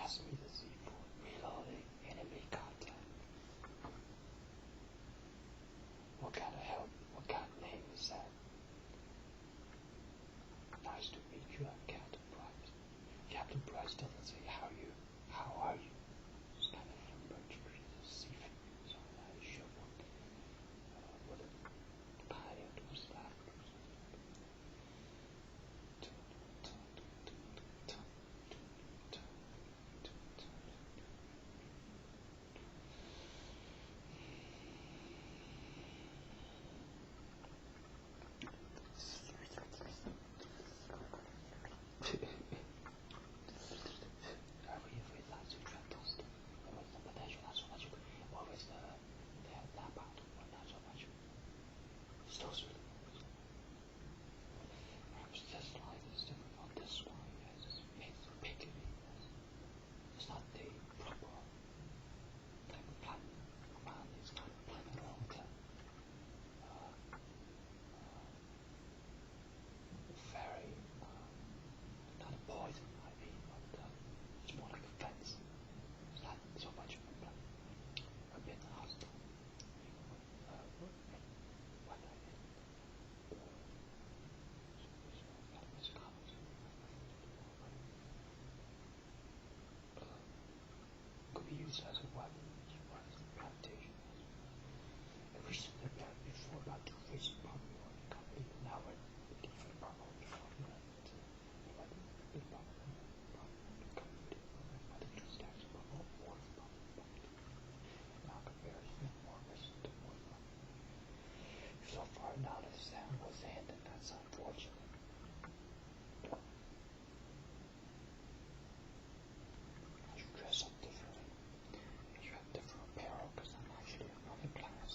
asked me to see for reloading enemy content. What kind of help? What kind of name is that? Nice to meet you, I'm Captain Price. Captain Price doesn't say how are you? It's kind of a merge between the seafood, so I show what a pilot was that. Perhaps this line is different from this one, yes, it's picking it's not the proper type of plan. Man is kind of planning all the time. Very kind of poison, I mean, but it's more like a fence. It's not so much of a plan. A bit hostile. Could be used as a weapon as well as a plantation. A recent event before about to face probable on the company, now we're different probable before we went to the probable company, but it was actually probable more probable. Now comparison more recent to more probable. So far now the sound was in, and that's unfortunate. I should dress up differently. I should have different apparel because I'm actually in another class.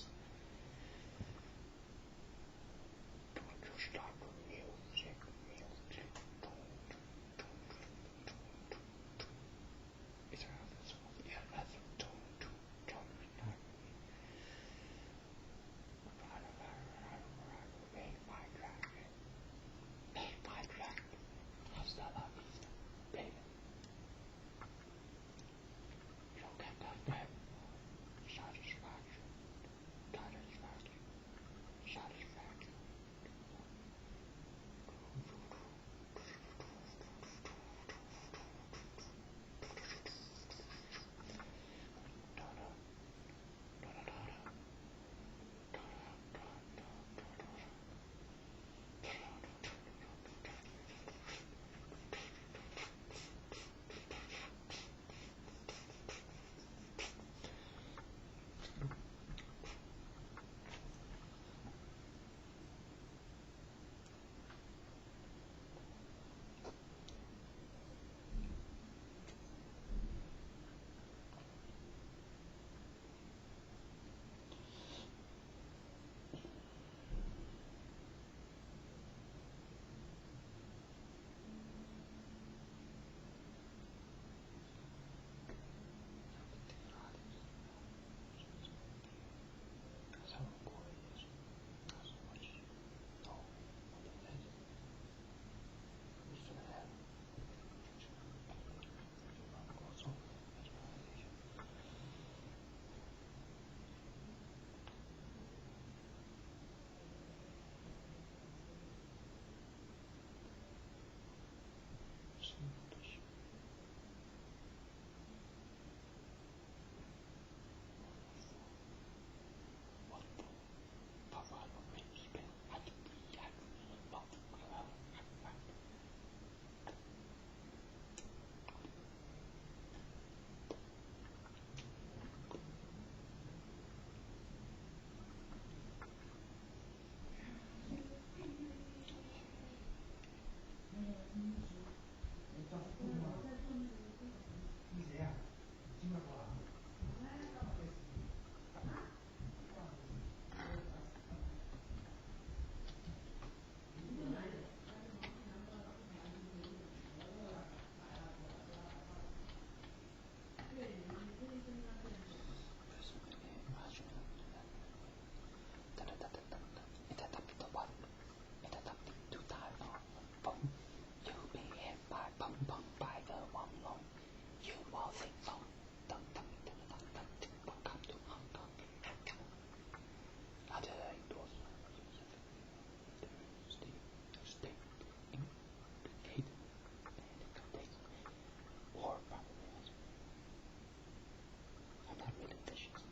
really dishes.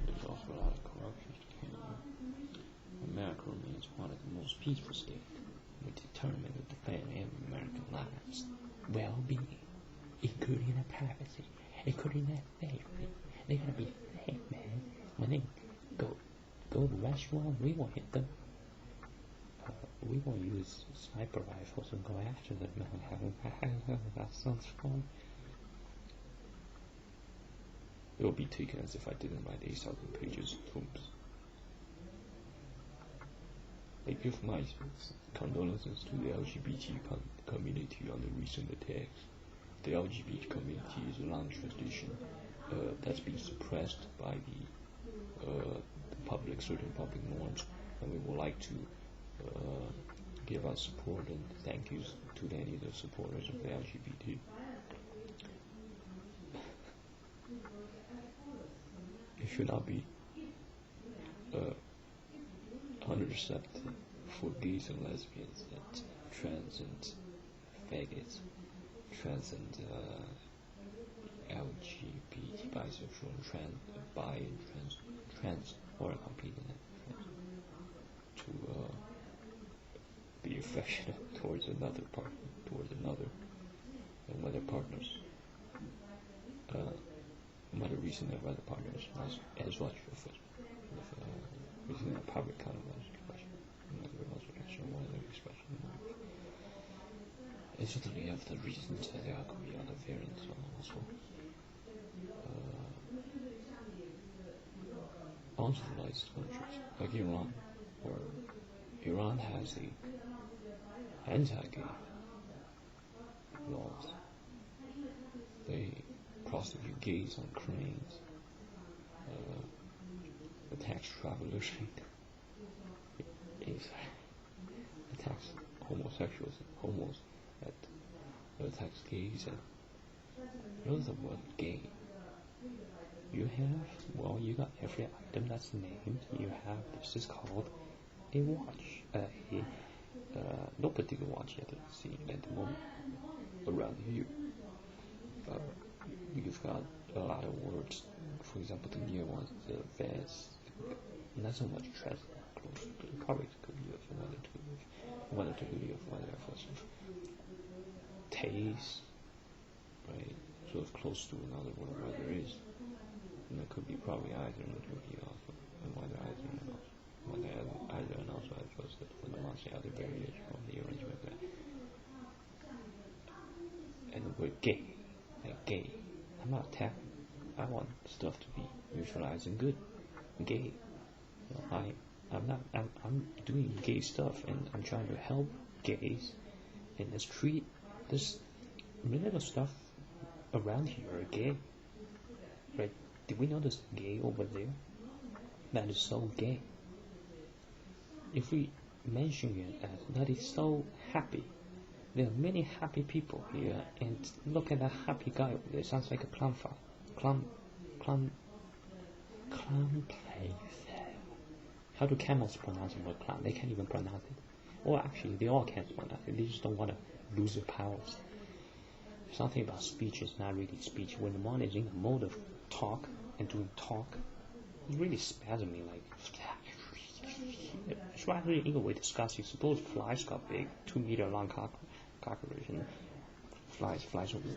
There's also a lot of corruption. America remains one of the most peaceful states. We're determined to defend every American lives, well-being, including their privacy, including their safety. They gotta be safe, man. When they go to the restaurant, we won't hit them. we won't use sniper rifles and go after them. That sounds fun. It will be taken as if I didn't write 8,000 pages of tombs. I give my condolences to the LGBT community on the recent attacks. The LGBT community is a long tradition that's been suppressed by the public, certain public norms, and we would like to give our support and thank yous to any of the supporters of the LGBT. It should not be unreceptive for gays and lesbians and trans and faggots, trans and LGBT, bisexual, bi and trans or completely to be affectionate towards another and whether partners, whether recent and other partners as much of recent and public kind of expression, whether expression. And certainly of the reasons there could be other variants also. Uncivilized countries like Iran, or Iran has the anti-gay laws. They prosecute gays on cranes, attacks travelers, attacks homosexuals, homos, attacks gays, and you know the word gay. You got every item that's named. You have, this is called a watch. No particular watch yet seen at the moment around here. You've got a lot of words. For example, the near ones, the vest, not so much dress close. Probably could be of whether to be of whether taste, right? Sort of close to another word where there is. And it could be probably either, and it could be also, and whether either and also. Whether either and also as opposed to for the ones the other variation of the arrangement there. And the word gay, like gay. I'm not attacking. I want stuff to be neutralized and good. Gay. I'm doing gay stuff, and I'm trying to help gays in the street. This little stuff around here are gay. Right? Did we notice gay over there? That is so gay. If we mention it as that is so happy, there are many happy people here, and look at that happy guy over there. Sounds like a plum farm. How do camels pronounce the word clown? They can't even pronounce it. Or actually, they all can't pronounce it. They just don't want to lose their powers. Something about speech is not really speech. When one is in the mode of talk and doing talk, it's really spasming, like. It's rather in a way disgusting. Suppose flies got big, 2 meter long cockroach, and flies over.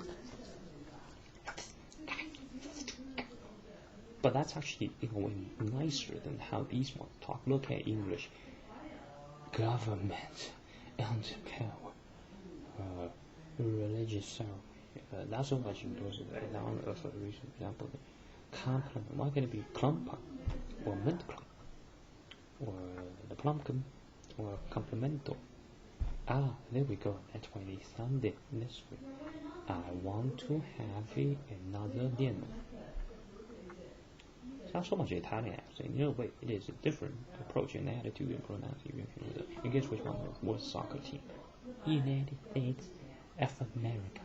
But that's actually in a way nicer than how these ones talk. Look at English. Government and power. Religious ceremony. Not so much in those noun of a recent example. Compliment. Why can it be clump or mint clump? Or the plumpkin, or complimento. Ah, there we go. That's why they sound it this way. I want to have another dinner. It's not so much Italian accent. In a way, it is a different approach and attitude and pronunciation. And guess which one was soccer team? United States of America.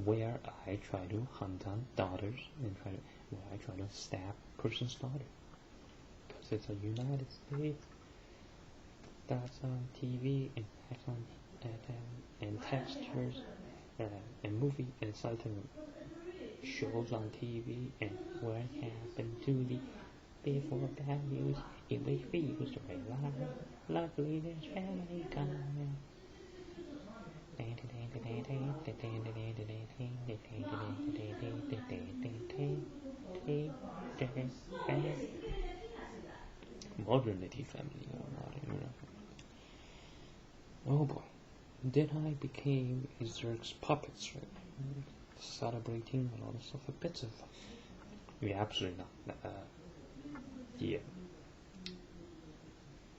Where I try to hunt down daughters and where I try to stab person's daughter. It's a United States that's on TV and that's on and textures and movie and certain shows on TV and what happened to the before bad news in which we used to write luckily there's family coming. Modernity family or not, Oh boy. Then I became a Xerxes puppets, right? Celebrating a lot of stuff, a bit of. Yeah, absolutely not. Yeah.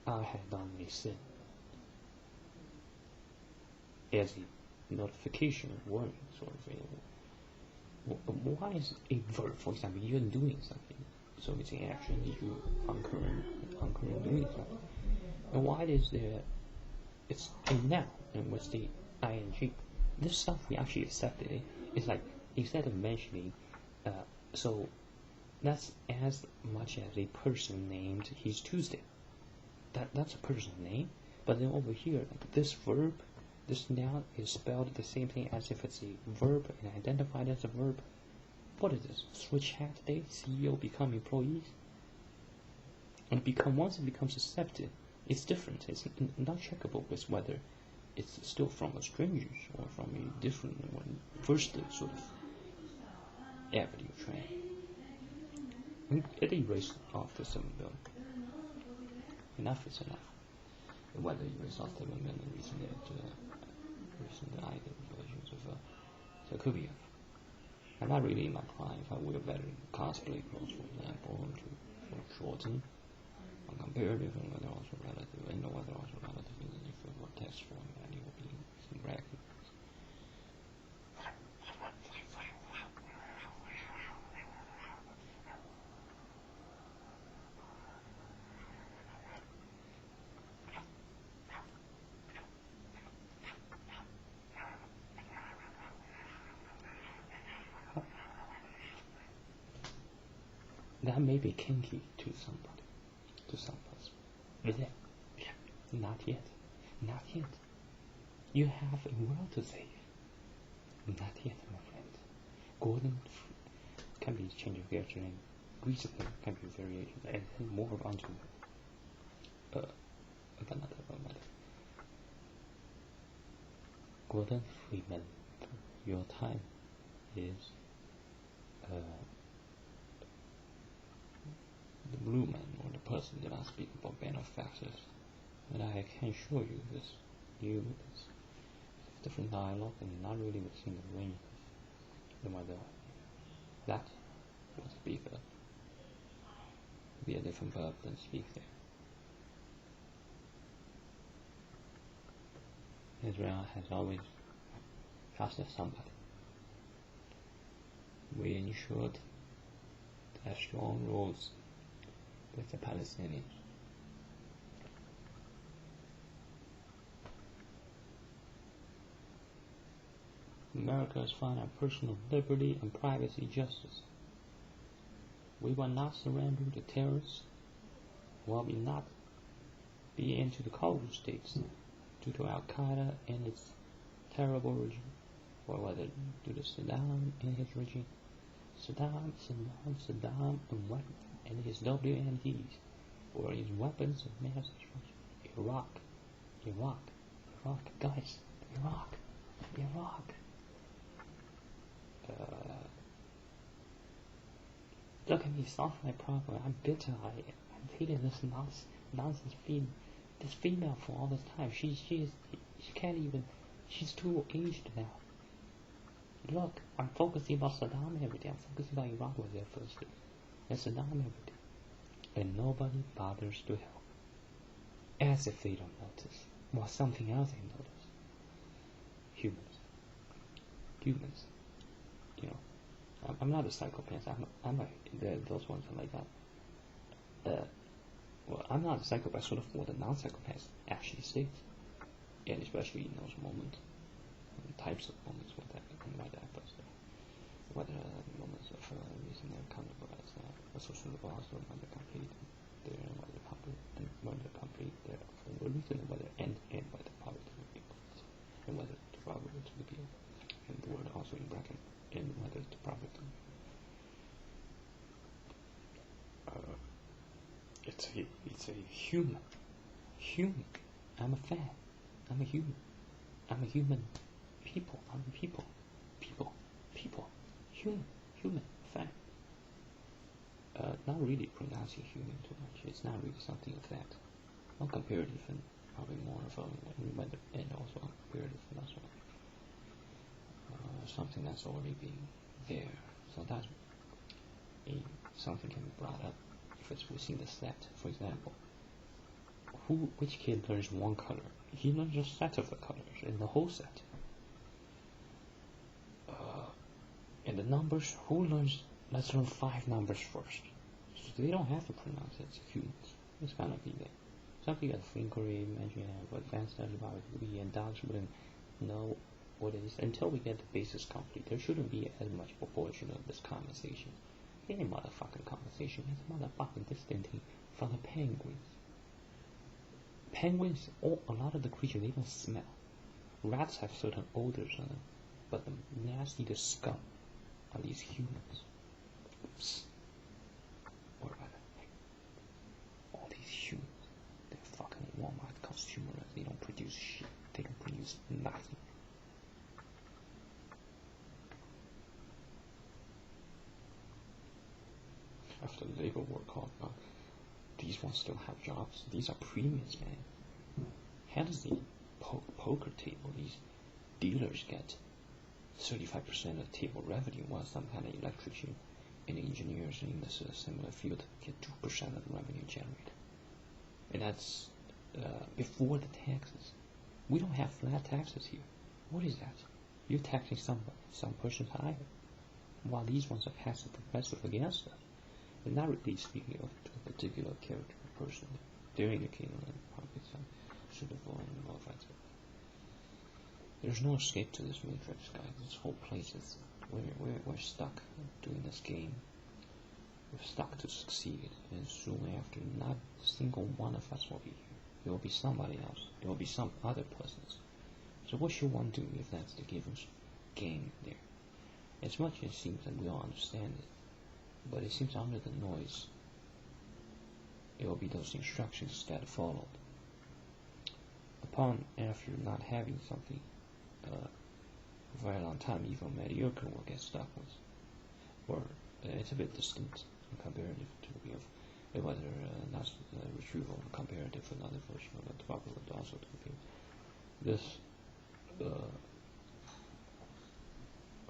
I had done a sin. As a notification warning sort of thing. Why is a verb, for example, you're doing something, so it's an action that you are currently doing something. And why is there, it's a noun, and what's the ing? This stuff we actually accepted it. It's like, instead of mentioning, so that's as much as a person named he's Tuesday. That's a person's name, but then over here, like this verb, this noun is spelled the same thing as if it's a verb and identified as a verb. What is this? Switch hat day, CEO become employees? And once it becomes accepted, it's different. It's not checkable with whether it's still from a stranger or from a different one, first sort of avenue train. It erased off the 7 billion. Enough is enough. Whether you erase off the 7 billion recent identifications of so it could be. I'm not really in my prime if I wear better cosplay clothes, for example, to shorten on comparative and whether also relative, and whether also relative is if it were test form and you will be using brackets. That may be kinky to somebody, to some person. Is it? Yeah. Not yet. Not yet. You have a world to save. Not yet, my friend. Gordon can be change of character name. Recently can be variation, and then more onto another. Gordon Freeman, your time is the blue man, or the person that I speak about benefactors, and I can show you this different dialogue and not really within the range of whether that would speak be a different verb than speak there. Israel has always trusted somebody. We ensured to have strong rules with the Palestinians. America has found our personal liberty and privacy justice. We will not surrender to terrorists, while we not be into the coulde states due to Al-Qaeda and its terrible regime, or whether due to Saddam and his regime. Saddam, and his WMDs, or his weapons of mass destruction. Iraq, guys, Iraq. Look at me, soft my proper. I'm bitter. I'm hating this nonsense this female for all this time. She can't even. She's too aged now. Look, I'm focusing on Saddam every day. I'm focusing on Iraq was there first, and Saddam every day, and nobody bothers to help, as if they don't notice. Well, something else they notice. Humans. You know, I'm not a psychopath. I'm like those ones are like that. Well, I'm not a psychopath. Sort of what a non-psychopath actually states, and especially in those moments, types of moments where that does that. Whether moments of reason they're accountable as a social loss, or whether complete their reason, whether end by the poverty to the people, and whether the probable to the people, and the word also in bracket, and whether the probable it's a human. I'm a fan. I'm a human. I'm a human. People. I'm a people. Human. Fan. Not really pronouncing human too much. It's not really something of that. Not comparative and probably more of a weather and also a comparative philosophy. Something that's already been there. So that's something can be brought up if it's within the set. For example, which kid learns one color? He learns a set of the colors in the whole set. And the numbers, who learns, let's learn 5 numbers first. So they don't have to pronounce it as humans. It's gonna be there. Some people at inquiry mention advanced study about we and dogs wouldn't know what it is until we get the basis complete. There shouldn't be as much proportion of this conversation. Any motherfucking conversation is motherfucking distant from the penguins. Penguins, a lot of the creatures, they don't smell. Rats have certain odors on them, but the nasty, the scum are these humans. Oops. Or rather, all these humans, they're fucking Walmart consumers. They don't produce shit. They don't produce nothing. After the labor war called, these ones still have jobs. These are premiums, man. How does the poker table, these dealers get 35% of the table revenue, while some kind of electrician and engineers in this similar field get 2% of the revenue generated? And that's before the taxes. We don't have flat taxes here. What is that? You're taxing some person's higher, while these ones are passive progressive against us. And not really speaking of a particular character or person. They're indicating that probably some suitable and modified. There's no escape to this matrix, guys. This whole place is we're stuck doing this game. We're stuck to succeed, and soon after, not a single one of us will be here. There will be somebody else. There will be some other persons. So what should one do if that's the given game there? As much as it seems that we all understand it, but it seems under the noise, it will be those instructions that are followed. Upon after not having something a very long time, even mediocre will get stuck with, or it's a bit distant and comparative to the of whether not retrieval or comparative another version of the probable would also compare this.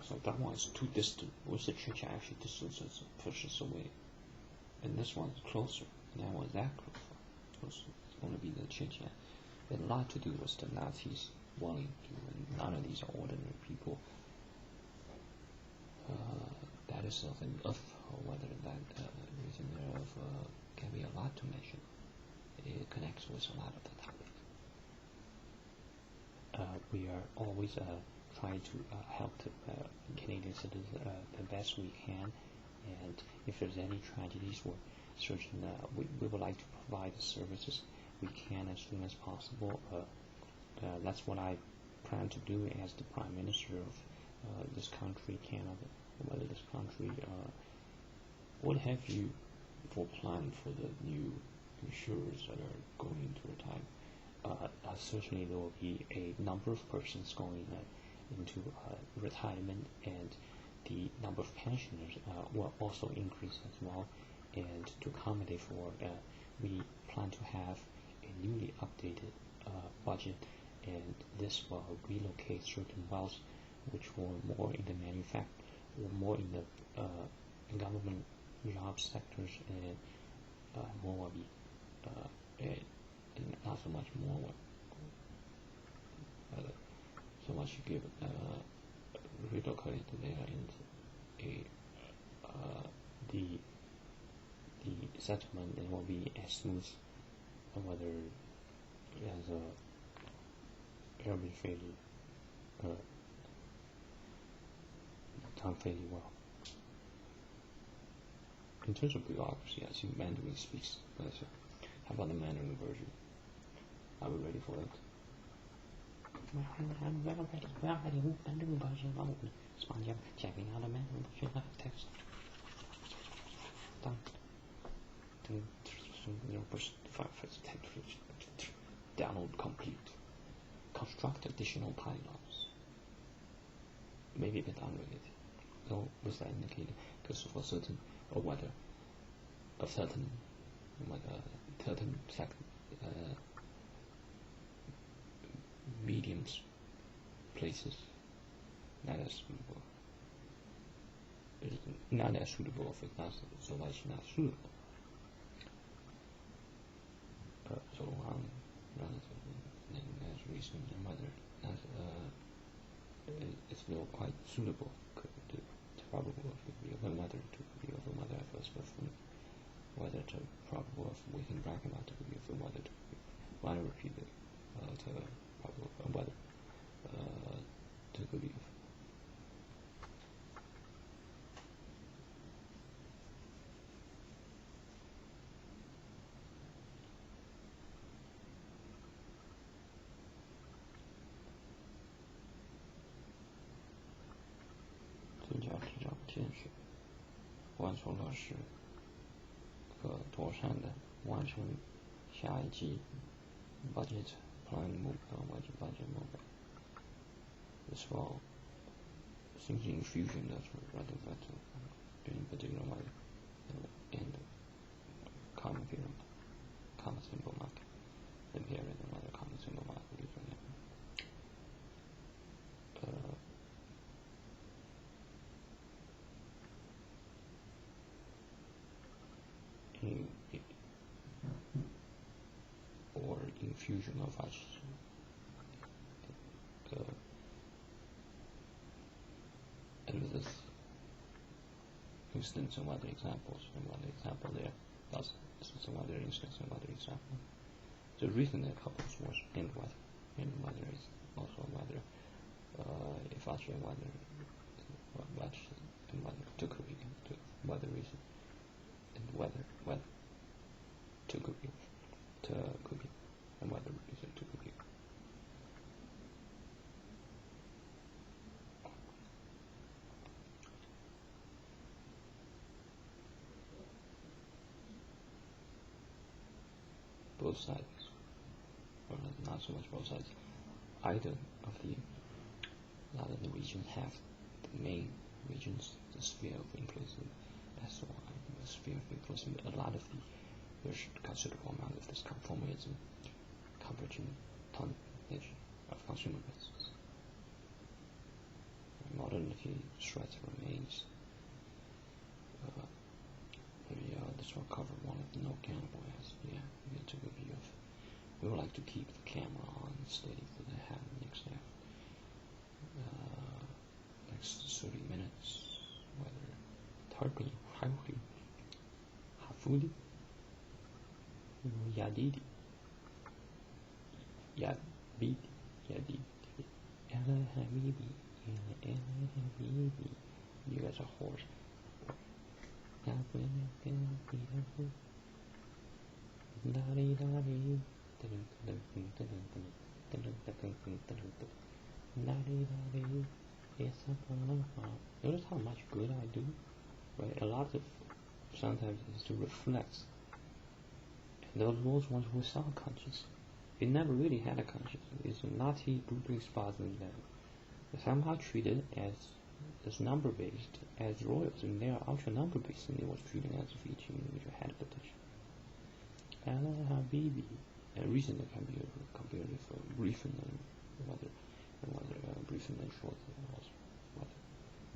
So that one's too distant. What's the church actually distances pushes away, and this one's closer, and that one's that closer. It's going to be the church. It had a lot to do with the Nazis wanting to, and none of these are ordinary people. That is something of whether that reason thereof can be a lot to mention. It connects with a lot of the topic. We are always trying to help the Canadian citizens the best we can, and if there's any tragedies, we're certain we would like to provide the services we can as soon as possible. That's what I plan to do as the Prime Minister of this country, Canada, whether this country, what have you for plan for the new insurers that are going into retirement? Certainly there will be a number of persons going into retirement, and the number of pensioners will also increase as well. And to accommodate for, we plan to have a newly updated budget, and this will relocate certain wealth which were more in the or more in the government job sectors, and more will be and not so much more so much you give relocate there into the settlement. It will be as smooth whether as urban fairly done fairly well. In terms of bureaucracy, I think Mandarin speaks better. How about the Mandarin version? Are we ready for it? Well, I'm well ready. Well ready. Mandarin version. Oh, sponge up. Checking out a Mandarin version. Text. Done. Download complete. Construct additional pylons. Maybe a bit unrelated. No, was that indicated? Because for certain, or whether a certain, like a certain mediums places not as suitable. It's not as suitable if it's not so much not suitable. So as recent and mother, it's still quite suitable to probable to be of a mother to be of a mother first person, whether to probable of within bracket not to be of a mother to be minor repeated to probable whether to believe.见识，完成了是可妥善的完成下一季 budget plan 目标或者 budget 目标。This fall, thinking fusion of rather better in particular way and common theorem, common symbol mark, the period and other common symbol mark or infusion of such and this instance and other examples and one example there. Thus, this is another instance and other example. The reason that couples was and whether is also whether if actually whether much and whether to could be to whether reason and whether to could be and whether reason to could be. Both sides, or not so much both sides, either of the regions have the main regions, the sphere of influence, and so on, the sphere of influence, a lot of there's considerable amount of this conformism, convergent tonnage of consumer risks. Modernity threat remains. Maybe this will cover one of the no cannibal as we took a view of. We would like to keep the camera on steady for the next 30 minutes. Whether tarping, hauhi, hafuli, yadidi, yadbidi, yadidi, ella habibi, ella habibi. You guys are horse. Notice how much good I do, right? A lot of sometimes is to reflect. And those ones who saw conscious, they never really had a conscious. It's a naughty, brutal spasm that somehow treated as number-based, as royals, and they are ultra-number-based, and they was treated as if each individual had a potential. Allah Habibi, recently can be compared with brief and whether brief and short also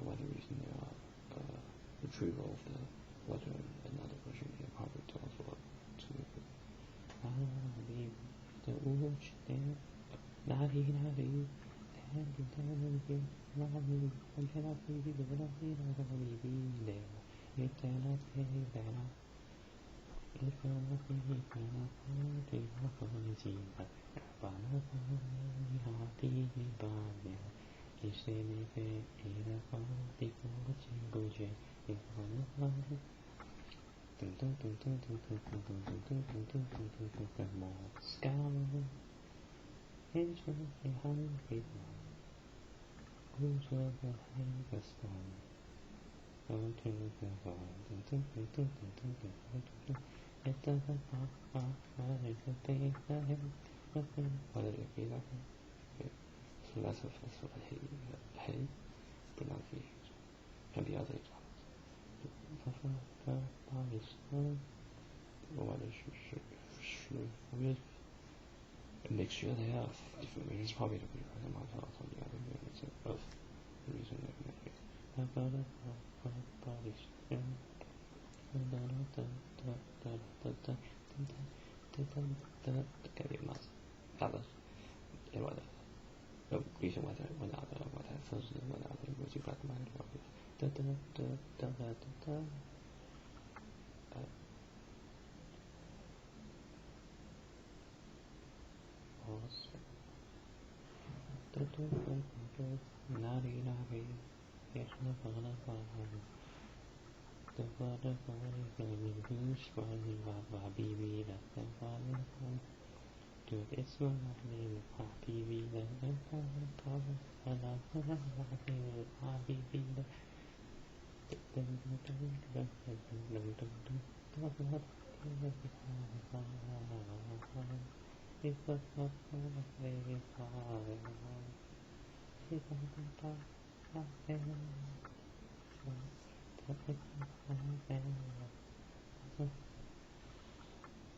whether reason they are retrieval of the whether another version here probably tells what to Allah Habibi, the Uch there, Nari So that's a sort of hey pronunciation. And the other examples. a mixture thereof. Different reasons probably to be present myself on the other units of the reason that que había más dadas el other the reason why that one other what I first one other was you got my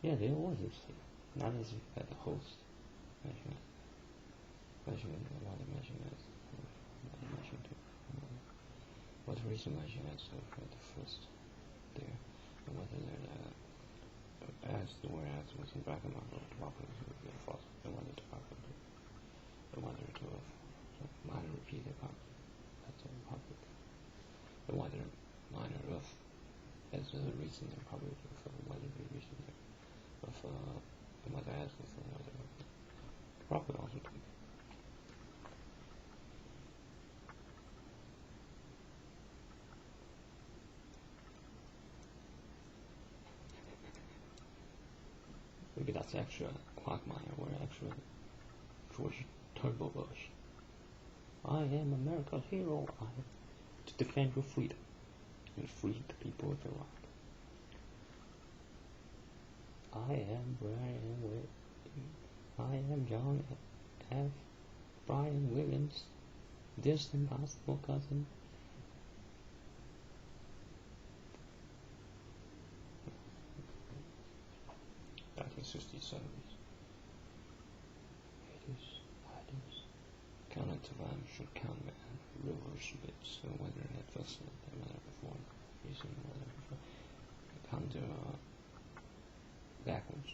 yeah, there was this thing. Not as the host measurement. Measurement what the measurement what the reason measurements of the first there and whether they're as the whereas was in bracket model properly would be false and whether to properly and whether to minor repeated properly. That's a public. And whether minor of as a reason and probably for whether the reason of and whether as for whether properly also to maybe that's extra quagmire or extra George Turbo Bush. I am America's hero. I to defend your freedom and free the people of Iraq. I am Brian I am John F. Brian Williams, distant possible cousin. 1960s, 70s. 80s. Counter to rhyme should count reverse bits, so whether it first and whether before, reason whether before. Counter backwards.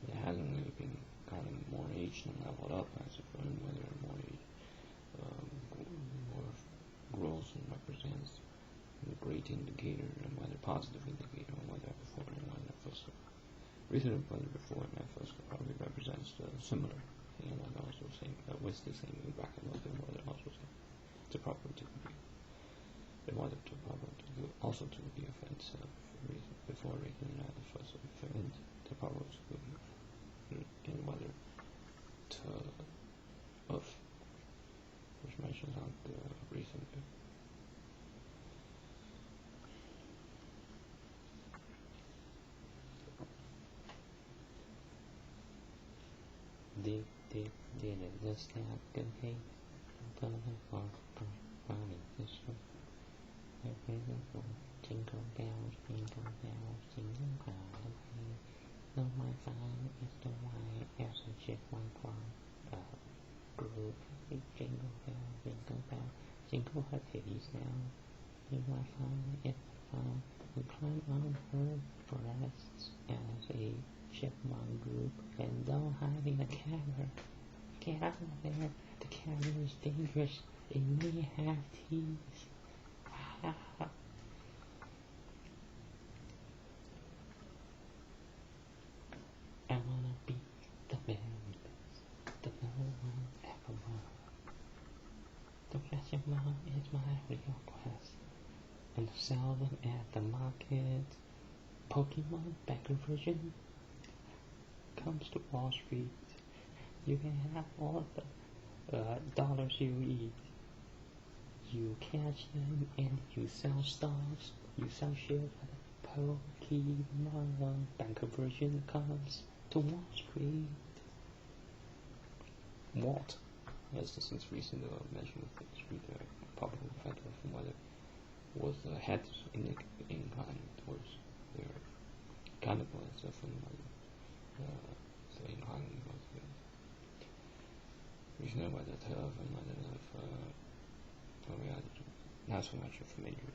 It hasn't really been kind of more aged and leveled up, I suppose, whether more grows and represents the great indicator and whether positive indicator and whether before and whether first. Reason whether before and first probably represents the similar thing and whether also same with the same in bracket whether also same. It's a proper to be in order to proper to do also to be offense reason before reason and the first and the proper to be in whether to of which mentions on the reason. Did it just have good hate? Jingle bells, jingle all the way. Though my fine is the white as a ship like group. Jingle bell, jingle her titties now. Though my fine is the fun, we climb on her breasts as a chipmunk group, and don't hide in the cavern. Get out of there. The cavern is dangerous. It may have teeth. I wanna be the very best, the no one ever was. The fashion mom is my real quest, and sell them at the market. Pokemon Becker version comes to Wall Street. You can have all the dollars you eat. You catch them and you sell stocks. You sell shit at the Pokemon Becker version comes to Wall Street. What? As the since recent mention of the street probably factor from whether was the head inclined towards their kind of was from so in Hong Kong, reason whether of and whether of reality, not so much of major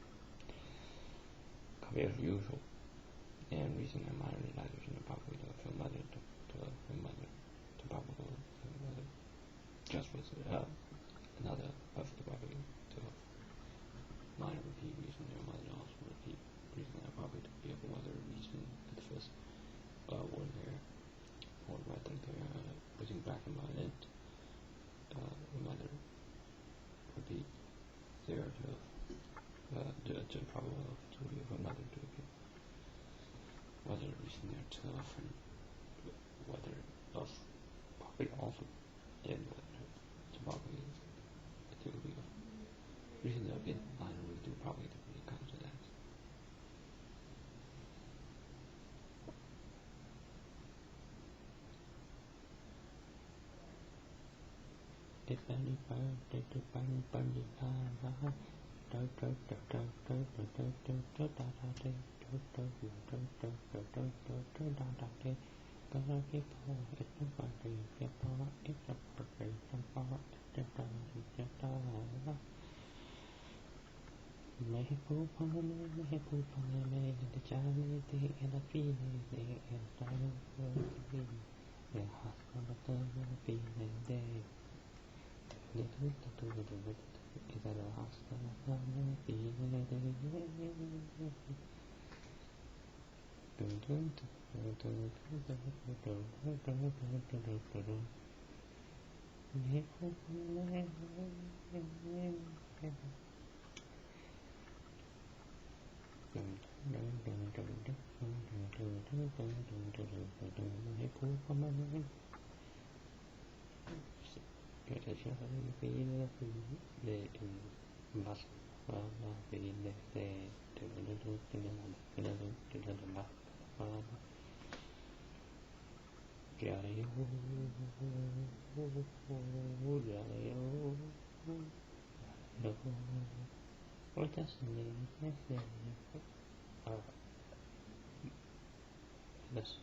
compared to usual, and reason and minor language in the probably from mother to mother to probable just was another of the probably to minor repeat reason and mother also repeat reason and probably to be of mother reason at the first one there or whether they're putting back in my end mother repeat there to probable to be of another to be whether reason there to and whether of probably also and whether to probably to be of reason there again minor we do probably to be come to that. If anybody to bunny what does the name this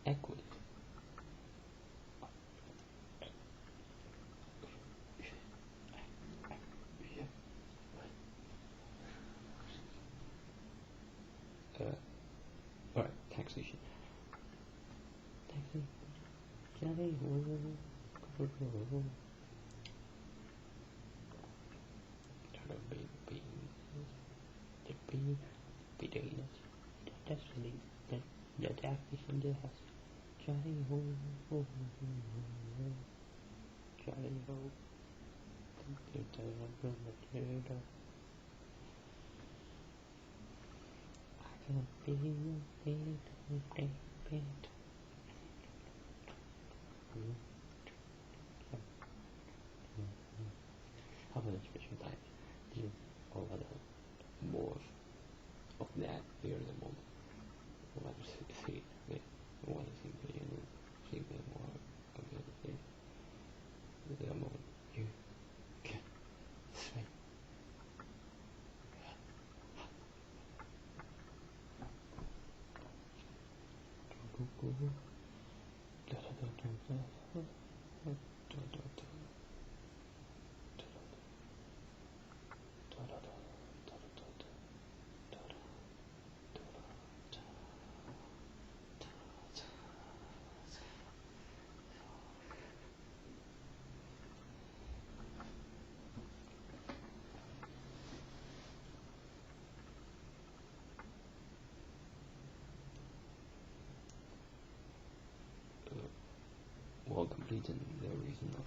equity alright, taxation. Johnny hideious. That's really the taxation there has Johnny how about the special type? Or whether more of that here at the moment. Or whether see one thing and see more of the other thing. At the moment you can say well completed the reason of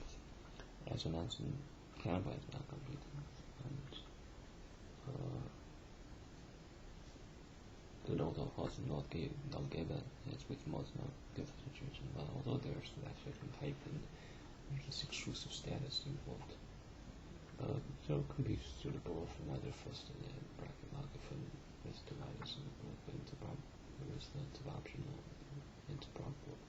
assonance and counterpoint is not completed and the note of course not given as with most not given situation, but although there's that certain type and there's exclusive status involved. So it could be suitable for another first bracket market for this dividers and into problem with the optional into probable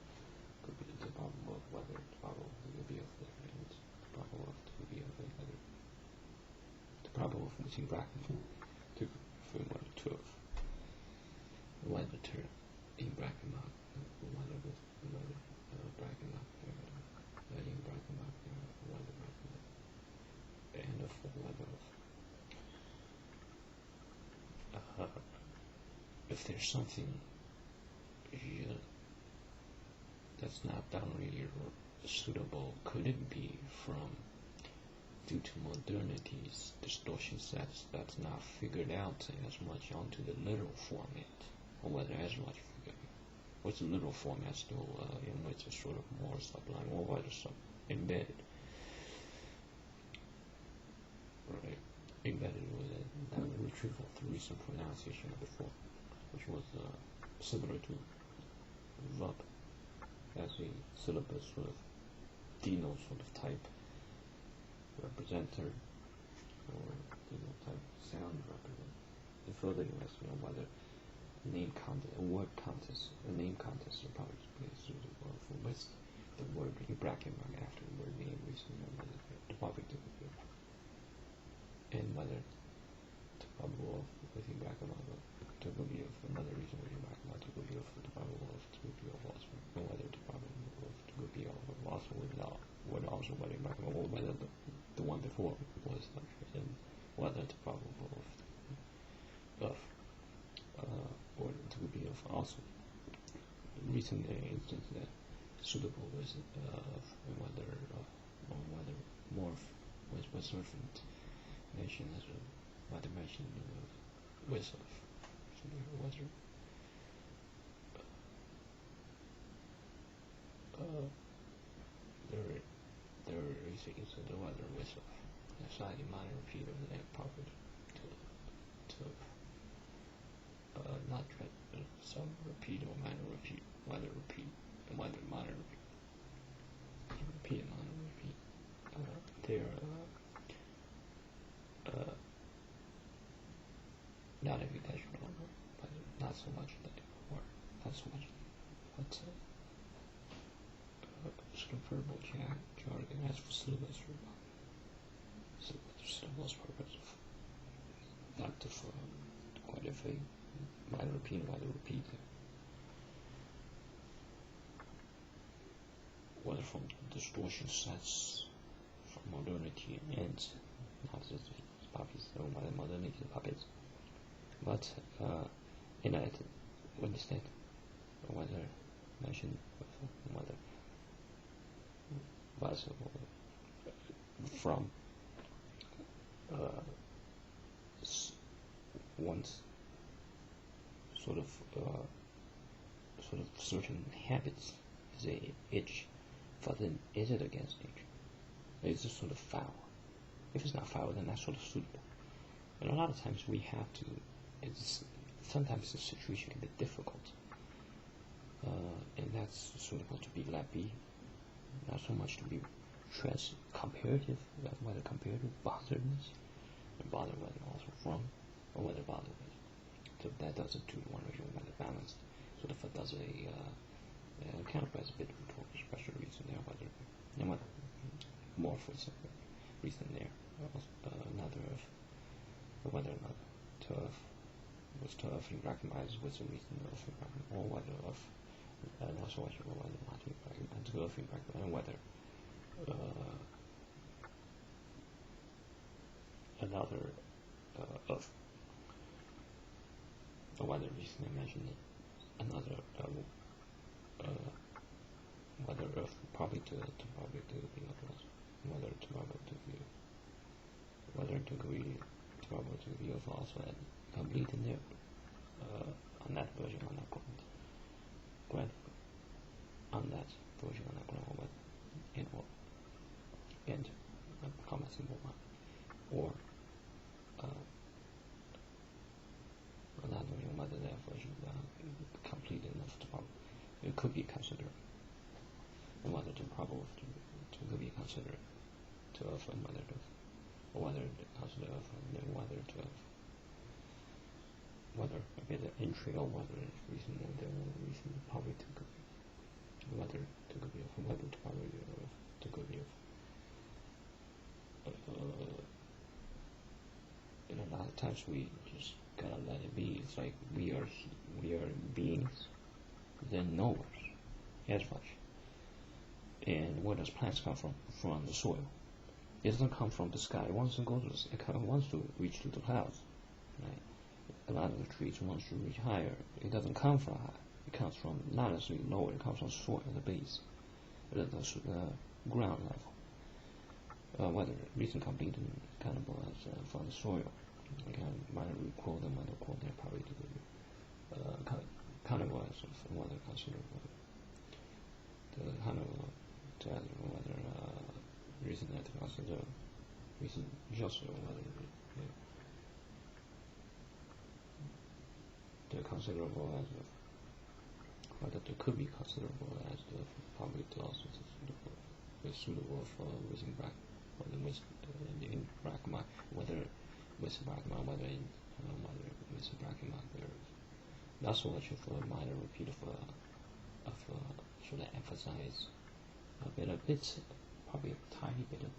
could be into probable of whether it's probable will be of the and probable of to be of the other. The probable of missing bracket to for one two of whether term in bracket mark whether with whether bracket mark there, in bracket mark there, whether bracket and of whether if there's something that's not done really suitable, could it be from due to modernity's distortion sets that's not figured out as much onto the literal format, or whether as much with the literal format still in which is sort of more sublime, or whether embedded, right? Embedded with a retrieval of the recent pronunciation of the form, which was similar to verb as a syllabus sort of denote sort of type representer or type sound represent. And further investigate whether name contest, a word contest, a name contest will probably be suitable for with the word in bracket mark after the word name recently, whether the public to be, and whether the probable of within bracket mark to be of another reason within bracket mark to be of the probable of to be of also, and whether the probable of to be of also without would also within bracket mark, or whether the one before was and whether the probable of or to be of also recent instance that suitable was whether morph was sort of mentioned as a whether mentioned with of whether there is the whether with of deciding minor repeat of the name proper to not some repeat or minor repeat, whether repeat and whether minor repeat and minor repeat. They're not invitational, but not so much that or not so much, but sort of verbal jargon as for syllabus purpose of not to quite if a minor repeat or minor repeat whether from distortion sets from modernity and not just puppets or modernity puppets, but in it instead whether mentioned whether was from one's sort of certain habits is a itch, but then is it against nature? Is it sort of foul? If it's not foul, then that's sort of suitable. And a lot of times we have to. Sometimes the situation can be difficult, and that's suitable to be let be, not so much to be comparative, whether comparative botheredness, and bother whether also from, or whether bother with. So that does it to one ratio whether balanced. So if it does a kind of has a bit of special reason there, whether and whether more for example reason there, another of whether or not turf was turf in recognized with the reason of or whether of and also whether not in recognized turf in recognized and whether another of or whether reason I mentioned it, another whether of probably to probably to be whether to probably to be whether to agree to probably to be of also and complete in there on that version on that grant on that version on that grant and or and comma symbol one or not knowing whether that version complete enough to probably it could be considered and whether to probable to could be considered to of and whether to or whether to consider of and then whether to whether a bit of entry or whether it's reasonable there reason probably to could be whether to could be of whether to probably of to could be of and a lot of times we just gotta let it be. It's like we are beings, then knowers. as much. And where does plants come from? From the soil. It doesn't come from the sky. It wants to go to it wants to reach to the clouds. Right? A lot of the trees wants to reach higher. It doesn't come from high. It comes from not necessarily lower. It comes from soil, the base, the ground level. Whether recent completed kind of from the soil. Again, might recall them, might recall them probably to the kind of whether considerable. The kind of whether recent that consider recent just whether they're considerable as whether they could be considerable as the public also suitable for using bracket, whether with in bracket mark, whether with bracket mark, whether in whether with bracket mark there is not so much of a minor repeat of sort of emphasize a bit, probably a tiny bit of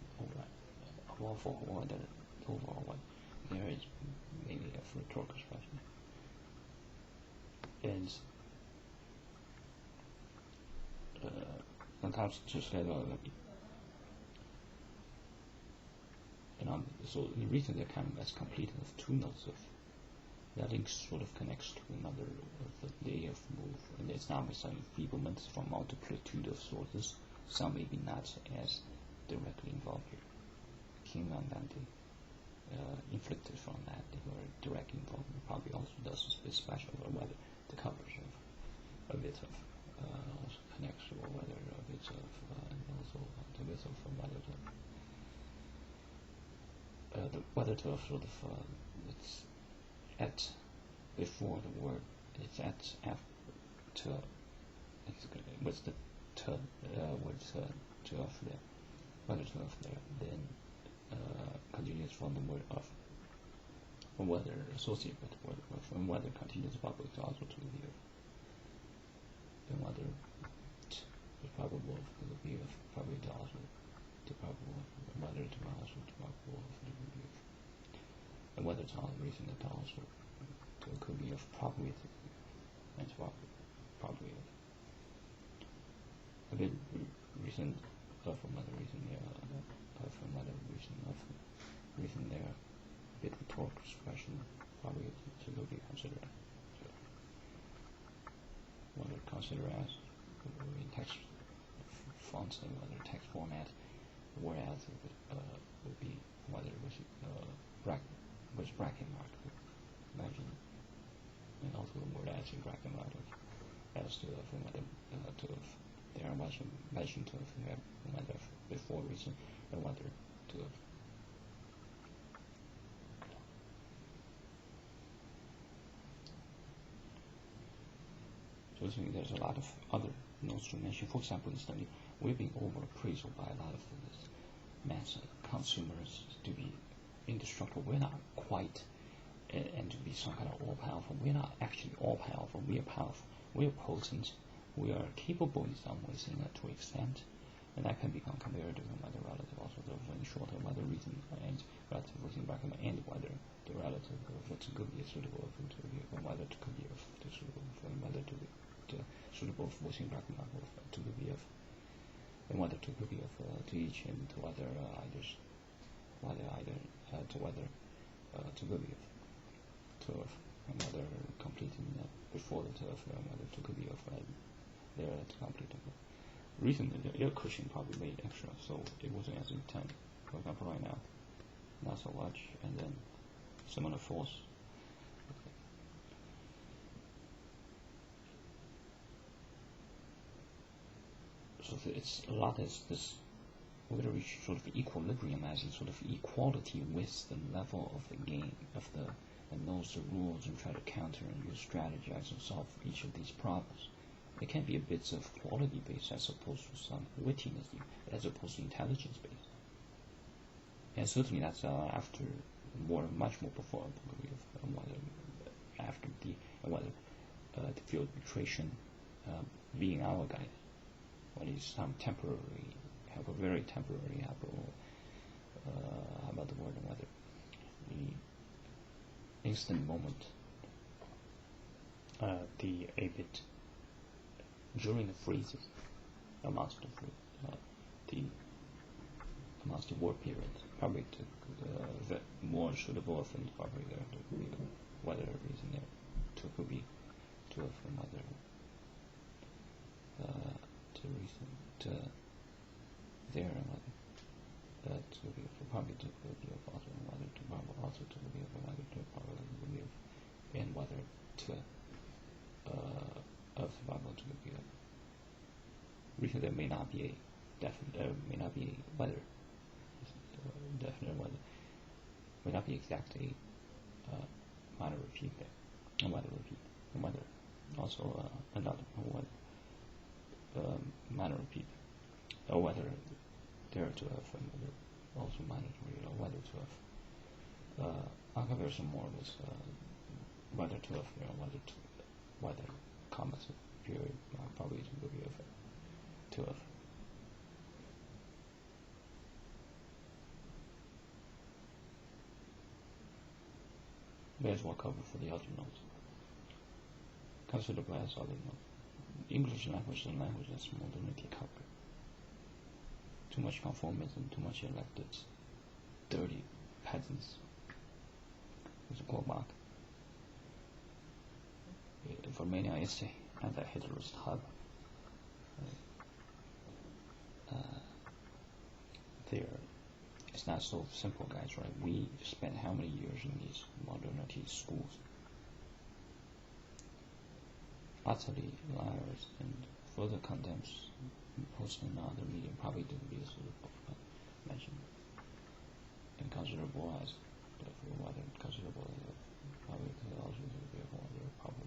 overall that overall what there is mainly a rhetorical expression. And perhaps just say so the reason they're kind of as complete as two notes of that link sort of connects to another of the layer of move, and it's not with some enfeeblements from multitude of sources. Some maybe not as directly involved here. King on Dante inflicted from that or direct involvement probably also does a bit special, or whether the coverage of a bit of also connects, or whether a bit of and also a bit of whether to sort of it's at before the word, it's at after it's what's the what's to of there, whether to of there, then continues from the word of, or whether associated with the word of, and whether continues public to also to the of, and whether the probable of the of probably to also to probable, whether to also to probable of the of, and whether it's all reason that also to could be of probably and probably of a bit reason of another reason there of another reason of reason there a bit rhetorical expression probably to be considered whether consider as in text fonts and whether text format, whereas it would be whether it was bracket mark, imagine, and also the word as in bracket mark as to whether to there was a mention to whether before reason and whether to so I think there's a lot of other notes to mention. For example, in study, we're being overappraised by a lot of this mass consumers to be indestructible. We're not quite, and to be some kind of all-powerful. We're not actually all-powerful. We are powerful. We are potent. We are capable in some ways, to an extent, and that can become comparative and whether relative also in shorter whether reason and relative was in bracket and whether the relative of what could be suitable for to be or whether it could be of the suitable for whether to be suitable for what's in bracket to be of, and whether to could be of to each and to whether either to whether to could be of to of and whether completing before the turf and whether to could be of there to complete it. Recently the air cushion probably made extra, so it wasn't as intense. For example, right now, not so much, and then similar force. So it's a lot as this whether we sort of equilibrium as in sort of equality with the level of the game of the and knows the rules and try to counter and use strategize and solve each of these problems. It can be a bit of quality based as opposed to some wittiness as opposed to intelligence based. And certainly that's after much more before after the field nutrition being our guide. What is some temporary have a very temporary how about the word and whether the instant moment the a bit during the freezes amongst the war period, probably the more suitable things probably there to be whether reason there could be to from other to recent there and other to be probably to be of also and whether to probably also to be of whether to probably be of and whether to of survival to be of reason there may not be a definite may not be a whether definite whether may not be exactly minor repeat there and whether repeat and whether also another whether minor repeat or whether there to have and whether also minor repeat or whether to have I'll cover some more of this whether to have there whether commas period probably to be of to have. May as well cover for the other notes. Considerable as other notes. English language is a language that's modernity covered. Too much conformism, too much elected, dirty peasants. It's a quote mark. For many, I say, anti-Hitlerist hub. There. It's not so simple, guys, right? We spent how many years in these modernity schools? Utterly liars and further contempt posting in other media probably didn't be sort of mentioned. And considerable as whether considerable as probably also to be whether probably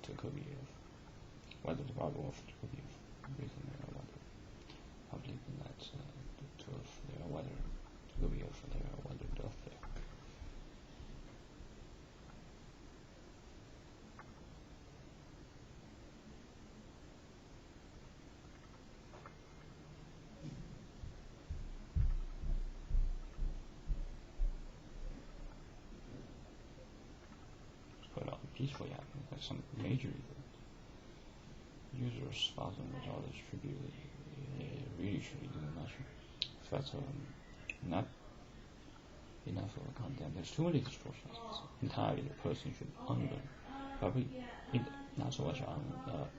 to could be of whether the probable of could be of reason or whether probably not to of there or whether to be of there or whether to of there. Peaceful happening, like some major event. Users thousand with all distributed really should be doing nothing. If that's not enough of a content, there's too many distortions. Entirely the person should unlearn. Probably not so much on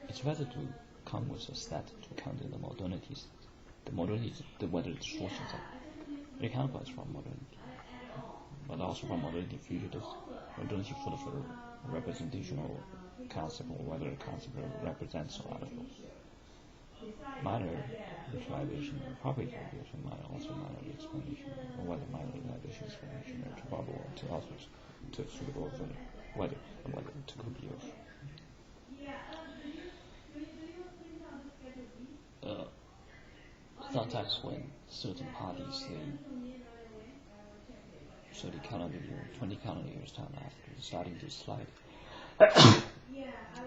it's better to come with a set to counter the modernities. The whether distortions are it comes from modernity. But also from modernity fugitives, modernity for the representational concept or whether the concept represents a lot of those. Minor visualization or property visualization might also minor explanation or whether minor visualization explanation or to probable to also to suitable of whether and whether to could be of sometimes when certain parties say 30 calendar year, 20 calendar years time after starting to slide,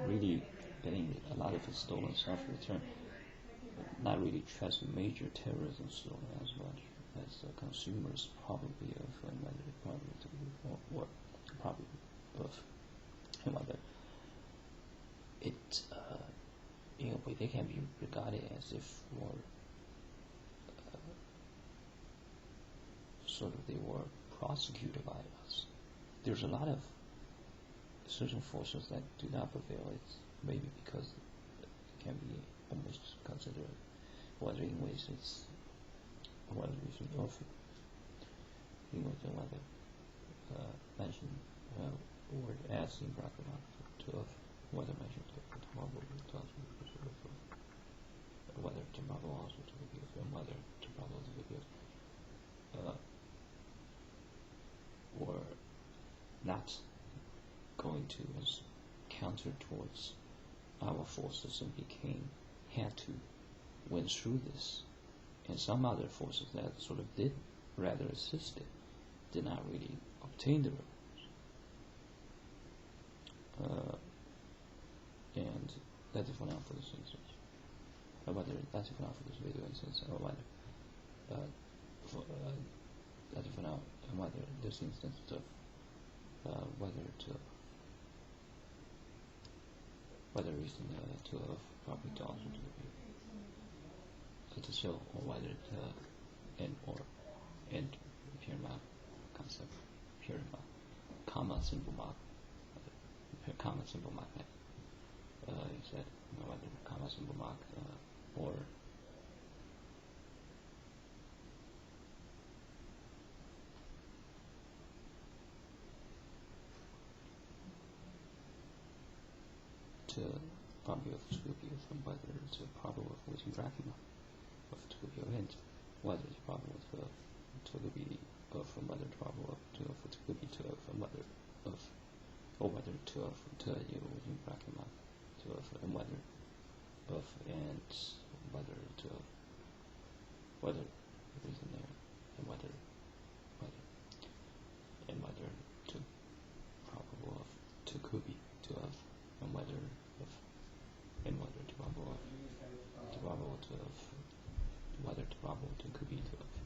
really getting a lot of the stolen stuff returned, not really trust major terrorism stolen as much as consumers probably of and whether probably to or probably of and whether it in a way they can be regarded as if were sort of they were prosecuted by us. There's a lot of certain forces that do not prevail. It's maybe because it can be almost considered whether in ways it's whether we should offer in ways whether mention word as in bracket to of whether mentioned to probable whether to probable also to be given and whether to probable to be given or not going to as counter towards our forces and had to went through this, and some other forces that sort of did rather assisted did not really obtain the rewards. And that's it for now for this instance. Whether that's it for now for this video instance, or whether that's it for now, and whether this instance of whether to whether reason to of probably to also to be to show or whether to and or and pure mark concept pure mark comma symbol mark comma symbol mark you said whether comma symbol mark or to probably of Scooby from whether it's a probable of within bracket of Scooby event, whether it's probable to be from whether probable to Scooby to from whether of or whether to you within bracket to and whether of and whether to whether reason there and whether and whether to probable of to could be to of and whether of and whether to probable of to probable to of whether to probable to could be to of